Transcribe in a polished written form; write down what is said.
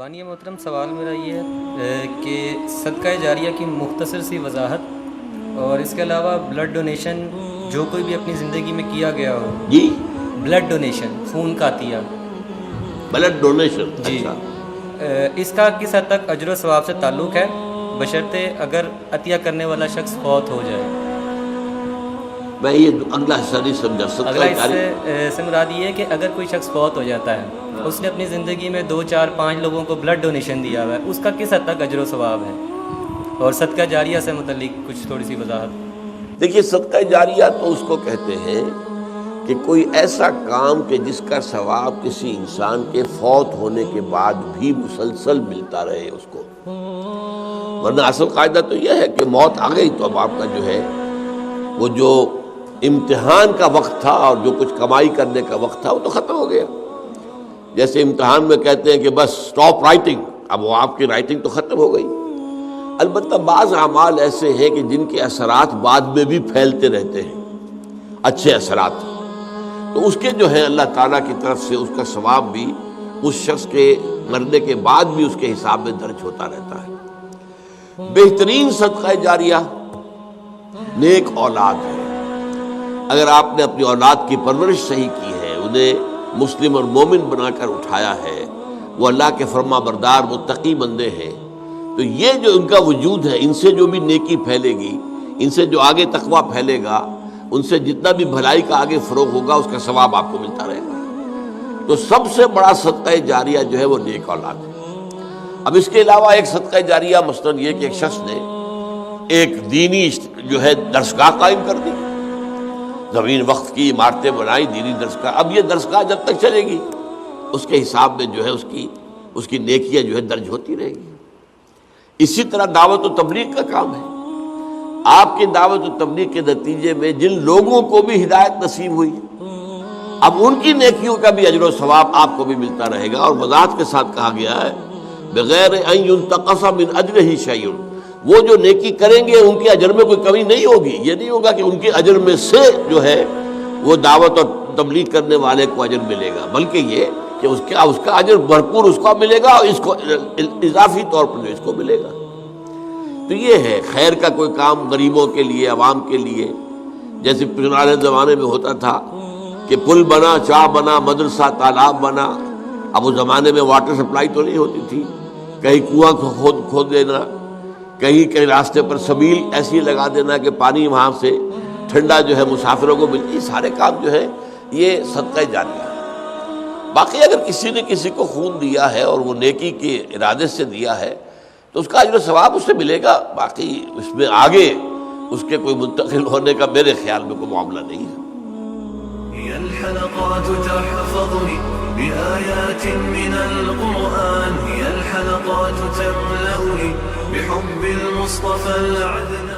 بانی محترم، سوال میرا یہ ہے کہ صدقہ جاریہ کی مختصر سی وضاحت، اور اس کے علاوہ بلڈ ڈونیشن جو کوئی بھی اپنی زندگی میں کیا گیا ہو، جی بلڈ ڈونیشن، خون کا عطیہ، بلڈ ڈونیشن، جی، اچھا، اس کا کس حد تک اجر و ثواب سے تعلق ہے، بشرطے اگر عطیہ کرنے والا شخص فوت ہو جائے؟ میں یہ اگلا حصہ نہیں سمجھا اگلا صدقہ جاریہ اس سے مراد یہ ہے کہ اگر کوئی شخص فوت ہو جاتا ہے، اس نے اپنی زندگی میں 2 4 5 لوگوں کو بلڈ ڈونیشن دیا ہوا ہے، اس کا کس حد تک اجر و ثواب ہے، اور صدقہ جاریہ سے متعلق کچھ تھوڑی سی وضاحت۔ دیکھیے، صدقہ جاریہ تو اس کو کہتے ہیں کہ کوئی ایسا کام کہ جس کا ثواب کسی انسان کے فوت ہونے کے بعد بھی مسلسل ملتا رہے اس کو، ورنہ اصل قاعدہ تو یہ ہے کہ موت آ گئی تو اب آپ کا جو ہے وہ جو امتحان کا وقت تھا اور جو کچھ کمائی کرنے کا وقت تھا وہ تو ختم ہو گیا۔ جیسے امتحان میں کہتے ہیں کہ بس سٹاپ رائٹنگ، اب وہ آپ کی رائٹنگ تو ختم ہو گئی۔ البتہ بعض اعمال ایسے ہیں کہ جن کے اثرات بعد میں بھی پھیلتے رہتے ہیں، اچھے اثرات، تو اس کے جو ہے اللہ تعالیٰ کی طرف سے اس کا ثواب بھی اس شخص کے مرنے کے بعد بھی اس کے حساب میں درج ہوتا رہتا ہے۔ بہترین صدقہ جاریہ نیک اولاد ہے۔ اگر آپ نے اپنی اولاد کی پرورش صحیح کی ہے، انہیں مسلم اور مومن بنا کر اٹھایا ہے، وہ اللہ کے فرما بردار متقی بندے ہیں، تو یہ جو ان کا وجود ہے، ان سے جو بھی نیکی پھیلے گی، ان سے جو آگے تقویٰ پھیلے گا، ان سے جتنا بھی بھلائی کا آگے فروغ ہوگا، اس کا ثواب آپ کو ملتا رہے گا۔ تو سب سے بڑا صدقہ جاریہ جو ہے وہ نیک اولاد ہے۔ اب اس کے علاوہ ایک صدقہ جاریہ مثلاً یہ کہ ایک شخص نے ایک دینی جو ہے درسگاہ قائم کر دی، زمین وقف کی، عمارتیں بنائی، دینی درسگاہ، اب یہ درسگاہ جب تک چلے گی اس کے حساب میں جو ہے اس کی نیکیاں جو ہے درج ہوتی رہے گی۔ اسی طرح دعوت و تبلیغ کا کام ہے۔ آپ کی دعوت و تبلیغ کے نتیجے میں جن لوگوں کو بھی ہدایت نصیب ہوئی، اب ان کی نیکیوں کا بھی اجر و ثواب آپ کو بھی ملتا رہے گا، اور وضاحت کے ساتھ کہا گیا ہے بغیر ان ينتقص من اجرہ شیء، وہ جو نیکی کریں گے ان کے اجر میں کوئی کمی نہیں ہوگی۔ یہ نہیں ہوگا کہ ان کے اجر میں سے جو ہے وہ دعوت اور تبلیغ کرنے والے کو اجر ملے گا، بلکہ یہ کہ اس کا اجر بھرپور اس کو ملے گا، اور اس کو اضافی طور پر جو اس کو ملے گا۔ تو یہ ہے خیر کا کوئی کام غریبوں کے لیے، عوام کے لیے، جیسے پرانے زمانے میں ہوتا تھا کہ پل بنا، چاہ بنا، مدرسہ، تالاب بنا۔ اب اس زمانے میں واٹر سپلائی تو نہیں ہوتی تھی، کہیں کنواں کھود دینا، کہیں راستے پر سبیل ایسی لگا دینا کہ پانی وہاں سے ٹھنڈا جو ہے مسافروں کو ملتی، یہ سارے کام جو ہے یہ صدقہ جاریہ ہے۔ باقی اگر کسی نے کسی کو خون دیا ہے اور وہ نیکی کے ارادے سے دیا ہے تو اس کا اجر و ثواب اس سے ملے گا، باقی اس میں آگے اس کے کوئی منتقل ہونے کا میرے خیال میں کوئی معاملہ نہیں ہے۔ هي الحلقات تحفظني بآيات من القرآن، هي الحلقات تملأني بحب المصطفى العدنان.